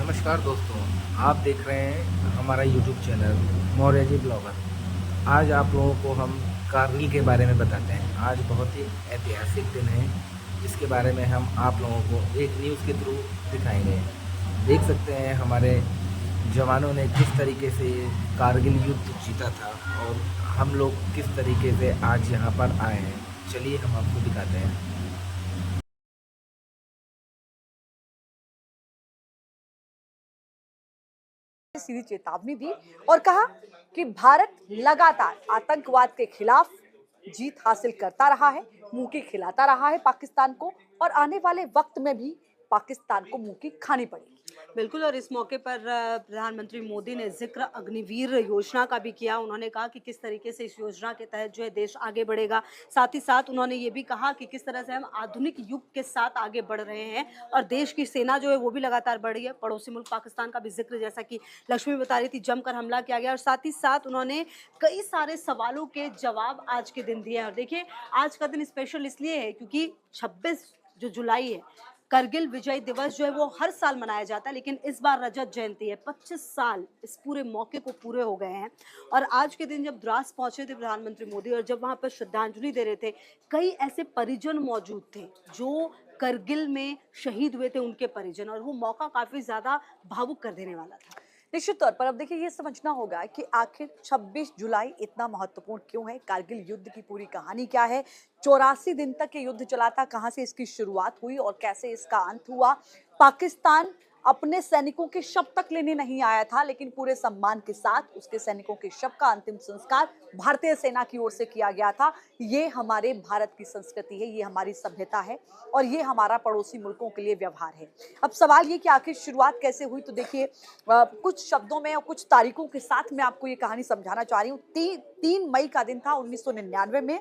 नमस्कार दोस्तों, आप देख रहे हैं हमारा YouTube channel Maurya ji blogger. आज आप लोगों को हम कारगिल के बारे में बताते हैं। आज बहुत ही ऐतिहासिक दिन है, जिसके बारे में हम आप लोगों को एक न्यूज़ के थ्रू दिखाएंगे। देख सकते हैं हमारे जवानों ने किस तरीके से कारगिल युद्ध जीता था और हम लोग किस तरीके से आज यहाँ पर आए हैं। चलिए हम आपको दिखाते हैं। सीधी चेतावनी दी और कहा कि भारत लगातार आतंकवाद के खिलाफ जीत हासिल करता रहा है, मुंह की खिलाता रहा है पाकिस्तान को और आने वाले वक्त में भी पाकिस्तान को मुंह की खानी पड़ेगी। बिल्कुल। और इस मौके पर प्रधानमंत्री मोदी ने जिक्र अग्निवीर योजना का भी किया। उन्होंने कहा कि किस तरीके से इस योजना के तहत जो है देश आगे बढ़ेगा। साथ ही साथ उन्होंने ये भी कहा कि किस तरह से हम आधुनिक युग के साथ आगे बढ़ रहे हैं और देश की सेना जो है वो भी लगातार बढ़ रही है। पड़ोसी मुल्क पाकिस्तान का भी जिक्र, जैसा कि लक्ष्मी बता रही थी, जमकर हमला किया गया और साथ ही साथ उन्होंने कई सारे सवालों के जवाब आज के दिन दिए हैं। और देखिए, आज का दिन स्पेशल इसलिए है क्योंकि 26 जो जुलाई है, करगिल विजय दिवस जो है वो हर साल मनाया जाता है, लेकिन इस बार रजत जयंती है। 25 साल इस पूरे मौके को पूरे हो गए हैं। और आज के दिन जब द्रास पहुंचे थे प्रधानमंत्री मोदी और जब वहां पर श्रद्धांजलि दे रहे थे, कई ऐसे परिजन मौजूद थे जो करगिल में शहीद हुए थे, उनके परिजन, और वो मौका काफी ज्यादा भावुक कर देने वाला था। निश्चित तौर पर अब देखिए ये समझना होगा कि आखिर 26 जुलाई इतना महत्वपूर्ण क्यों है, कारगिल युद्ध की पूरी कहानी क्या है, 84 दिन तक ये युद्ध चला था, कहां से इसकी शुरुआत हुई और कैसे इसका अंत हुआ। पाकिस्तान अपने सैनिकों के शव तक लेने नहीं आया था, लेकिन पूरे सम्मान के साथ उसके सैनिकों के शव का अंतिम संस्कार भारतीय सेना की ओर से किया गया था। ये हमारे भारत की संस्कृति है, ये हमारी सभ्यता है और ये हमारा पड़ोसी मुल्कों के लिए व्यवहार है। अब सवाल ये कि आखिर शुरुआत कैसे हुई, तो देखिए कुछ शब्दों में और कुछ तारीखों के साथ मैं आपको ये कहानी समझाना चाह रही हूँ। 3 मई का दिन था 1999 में,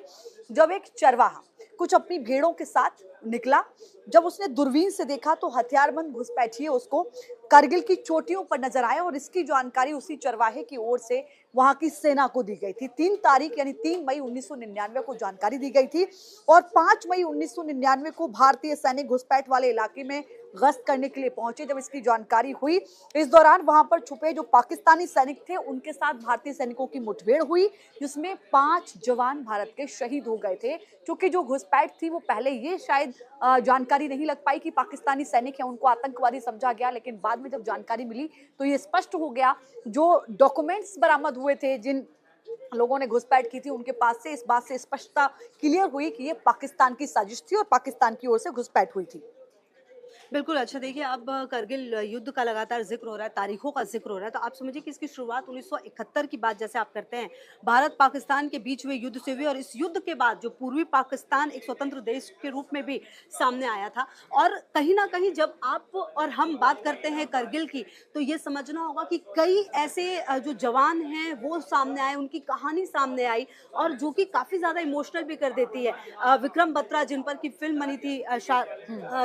जब एक चरवाहा कुछ अपनी भेड़ों के साथ निकला। जब उसने दूरबीन से देखा तो हथियारबंद घुसपैठिए उसको कारगिल की चोटियों पर नजर आए और इसकी जानकारी उसी चरवाहे की ओर से वहां की सेना को दी गई थी। 3 तारीख यानी 3 मई 1999 को जानकारी दी गई थी और 5 मई 1999 को भारतीय सैनिक घुसपैठ वाले इलाके में गश्त करने के लिए पहुंचे। जब इसकी जानकारी हुई, इस दौरान वहां पर छुपे जो पाकिस्तानी सैनिक थे उनके साथ भारतीय सैनिकों की मुठभेड़ हुई, जिसमें 5 जवान भारत के शहीद हो गए थे। क्योंकि जो घुसपैठ थी वो पहले ये शायद जानकारी नहीं लग पाई कि पाकिस्तानी सैनिक है, उनको आतंकवादी समझा गया, लेकिन बाद में जब जानकारी मिली तो ये स्पष्ट हो गया। जो डॉक्यूमेंट्स बरामद हुए थे जिन लोगों ने घुसपैठ की थी उनके पास से इस बात से स्पष्टता क्लियर हुई कि ये पाकिस्तान की साजिश थी और पाकिस्तान की ओर से घुसपैठ हुई थी। बिल्कुल। अच्छा, देखिए, अब करगिल युद्ध का लगातार ज़िक्र हो रहा है, तारीखों का ज़िक्र हो रहा है, तो आप समझिए कि इसकी शुरुआत 1971 की बात जैसे आप करते हैं, भारत-पाकिस्तान के बीच हुए युद्ध से हुई और इस युद्ध के बाद जो पूर्वी पाकिस्तान एक स्वतंत्र देश के रूप में भी सामने आया था। और कहीं न कहीं जब आप और हम बात करते हैं करगिल की, तो ये समझना होगा कि कई ऐसे जो जवान हैं वो सामने आए, उनकी कहानी सामने आई और जो कि काफ़ी ज़्यादा इमोशनल भी कर देती है। विक्रम बत्रा, जिन पर की फ़िल्म बनी थी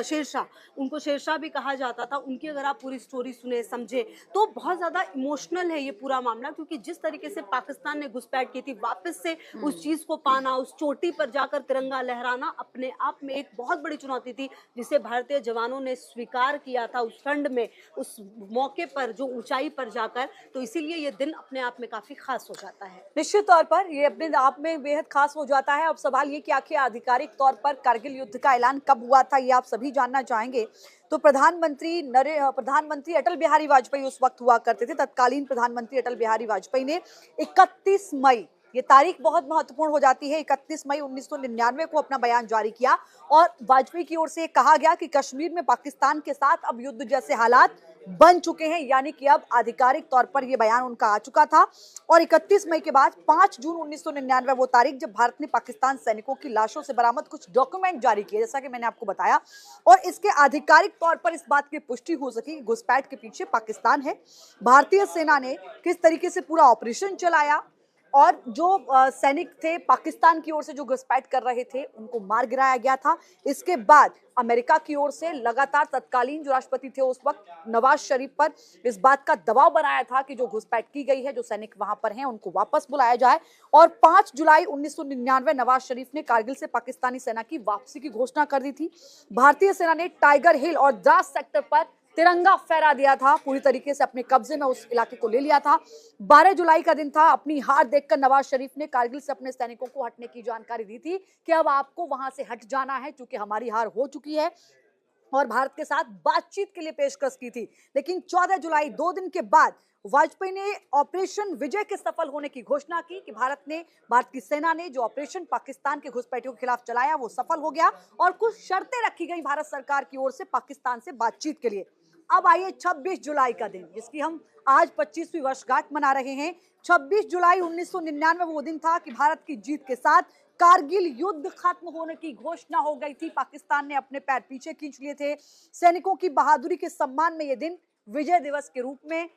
शेरशाह, उनको शेरशाह भी कहा जाता था। उनकी अगर आप पूरी स्टोरी सुने, समझे, तो बहुत ज़्यादा इमोशनल है ये पूरा मामला, क्योंकि जिस तरीके से पाकिस्तान ने घुसपैठ की थी, वापस से उस चीज़ को पाना, उस चोटी पर जाकर तिरंगा लहराना अपने आप में एक बहुत बड़ी चुनौती थी, जिसे भारतीय जवानों ने स्वीकार किया था उस ठंड में, उस मौके पर, जो ऊंचाई पर जाकर। तो इसीलिए ये दिन अपने आप में काफ़ी खास हो जाता है। निश्चित तौर पर ये अपने आप में बेहद खास हो जाता है। अब सवाल ये कि आखिर आधिकारिक तौर पर कारगिल युद्ध का ऐलान कब हुआ था, ये आप सभी जानना चाहेंगे। तो प्रधानमंत्री अटल बिहारी वाजपेयी उस वक्त हुआ करते थे। तत्कालीन प्रधानमंत्री अटल बिहारी वाजपेयी ने 31 मई, ये तारीख बहुत महत्वपूर्ण हो जाती है, 31 मई 1999 को अपना बयान जारी किया और वाजपेयी की ओर से कहा गया कि कश्मीर में पाकिस्तान के साथ अब युद्ध जैसे हालात बन चुके हैं, यानी कि अब आधिकारिक तौर पर यह बयान उनका आ चुका था। और 31 मई के बाद 5 जून 1999 वो तारीख जब भारत ने पाकिस्तान सैनिकों की लाशों से बरामद कुछ डॉक्यूमेंट जारी किए, जैसा कि मैंने आपको बताया, और इसके आधिकारिक तौर पर इस बात की पुष्टि हो सकी कि घुसपैठ के पीछे पाकिस्तान है। भारतीय सेना ने किस तरीके से पूरा ऑपरेशन चलाया और जो सैनिक थे पाकिस्तान की ओर से जो घुसपैठ कर रहे थे उनको मार गिराया गया था। इसके बाद अमेरिका की ओर से लगातार तत्कालीन जो राष्ट्रपति थे उस वक्त नवाज शरीफ पर इस बात का दबाव बनाया था कि जो घुसपैठ की गई है, जो सैनिक वहां पर हैं, उनको वापस बुलाया जाए। और 5 जुलाई 1999 नवाज शरीफ ने कारगिल से पाकिस्तानी सेना की वापसी की घोषणा कर दी थी। भारतीय सेना ने टाइगर हिल और द्रास सेक्टर पर तिरंगा फहरा दिया था, पूरी तरीके से अपने कब्जे में उस इलाके को ले लिया था। 12 जुलाई का दिन था। अपनी हार देखकर नवाज शरीफ ने कारगिल से अपने सैनिकों को हटने की जानकारी दी थी कि अब आपको वहां से हट जाना है, क्योंकि हमारी हार हो चुकी है, और भारत के साथ बातचीत के लिए पेशकश की थी। लेकिन 14 जुलाई 2 दिन के बाद वाजपेयी ने ऑपरेशन विजय के सफल होने की घोषणा की कि भारत की सेना ने जो ऑपरेशन पाकिस्तान के घुसपैठियों के खिलाफ चलाया वो सफल हो गया, और कुछ शर्तें रखी गई भारत सरकार की ओर से पाकिस्तान से बातचीत के लिए। अब आइए 26 जुलाई का दिन, जिसकी हम आज 25वीं वर्षगांठ मना रहे हैं। 26 जुलाई 1999 वो दिन था कि भारत की जीत के साथ कारगिल युद्ध खत्म होने की घोषणा हो गई थी। पाकिस्तान ने अपने पैर पीछे खींच लिए थे। सैनिकों की बहादुरी के सम्मान में यह दिन विजय दिवस के रूप में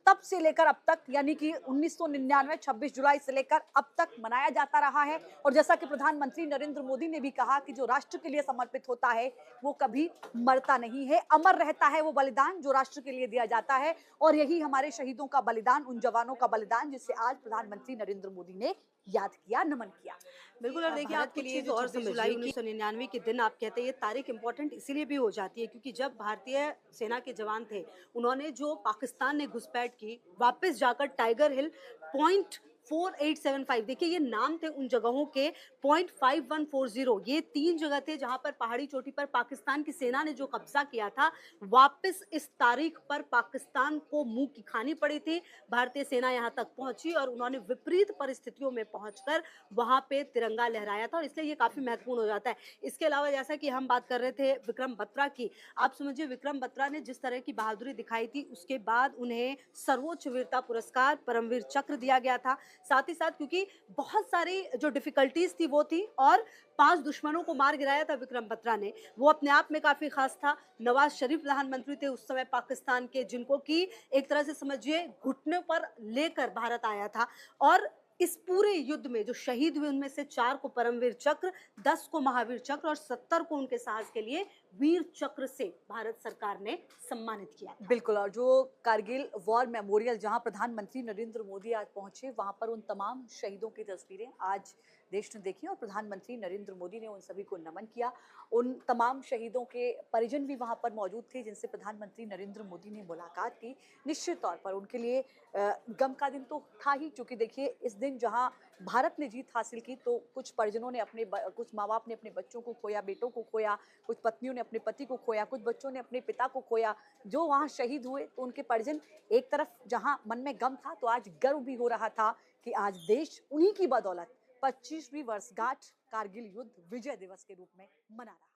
तब से लेकर अब तक, यानी कि 1999 26 जुलाई से लेकर अब तक मनाया जाता रहा है। और जैसा कि प्रधानमंत्री नरेंद्र मोदी ने भी कहा कि जो राष्ट्र के लिए समर्पित होता है वो कभी मरता नहीं है, अमर रहता है वो बलिदान जो राष्ट्र के लिए दिया जाता है। और यही हमारे शहीदों का बलिदान, उन जवानों का बलिदान, जिसे आज प्रधानमंत्री नरेंद्र मोदी ने याद किया, नमन किया। बिल्कुल। और देखिए, आप कुछ चीज़ और समझिए, 1999 के दिन आप कहते हैं ये तारीख इंपॉर्टेंट इसीलिए भी हो जाती है क्योंकि जब भारतीय सेना के जवान थे, उन्होंने जो पाकिस्तान ने घुसपैठ की, वापस जाकर टाइगर हिल पॉइंट 4875, देखिए ये नाम थे उन जगहों के, पॉइंट 5140, ये 3 जगह थे जहां पर पहाड़ी चोटी पर पाकिस्तान की सेना ने जो कब्जा किया था। वापस इस तारीख पर पाकिस्तान को मुंह की खानी पड़ी थी। भारतीय सेना यहां तक पहुंची और उन्होंने विपरीत परिस्थितियों में पहुंचकर वहां पे तिरंगा लहराया था, और इसलिए ये काफी महत्वपूर्ण हो जाता है। इसके अलावा जैसा कि हम बात कर रहे थे विक्रम बत्रा की, आप समझिए विक्रम बत्रा ने जिस तरह की बहादुरी दिखाई थी, उसके बाद उन्हें सर्वोच्च वीरता पुरस्कार परमवीर चक्र दिया गया था। साथ ही साथ क्योंकि बहुत सारी जो डिफिकल्टीज थी वो थी, और 5 दुश्मनों को मार गिराया था विक्रम बत्रा ने, वो अपने आप में काफी खास था। नवाज शरीफ प्रधानमंत्री थे उस समय पाकिस्तान के, जिनको की एक तरह से समझिए घुटने पर लेकर भारत आया था। और इस पूरे युद्ध में जो शहीद हुए उनमें से 4 को परमवीर चक्र, 10 को महावीर चक्र और 70 को उनके साहस के लिए वीर चक्र से भारत सरकार ने सम्मानित किया। बिल्कुल। और जो कारगिल वॉर मेमोरियल जहां प्रधानमंत्री नरेंद्र मोदी आज पहुंचे, वहां पर उन तमाम शहीदों की तस्वीरें आज देश ने देखी और प्रधानमंत्री नरेंद्र मोदी ने उन सभी को नमन किया। उन तमाम शहीदों के परिजन भी वहां पर मौजूद थे जिनसे प्रधानमंत्री नरेंद्र मोदी ने मुलाकात की। निश्चित तौर पर उनके लिए गम का दिन तो था ही, क्योंकि देखिए इस दिन जहां भारत ने जीत हासिल की तो कुछ परिजनों ने कुछ माँ बाप ने अपने बच्चों को खोया, बेटों को खोया, कुछ पत्नियों ने अपने पति को खोया, कुछ बच्चों ने अपने पिता को खोया। जो वहाँ शहीद हुए तो उनके परिजन, एक तरफ जहां मन में गम था तो आज गर्व भी हो रहा था कि आज देश उन्हीं की बदौलत 25वीं वर्षगांठ कारगिल युद्ध विजय दिवस के रूप में मना रहा है।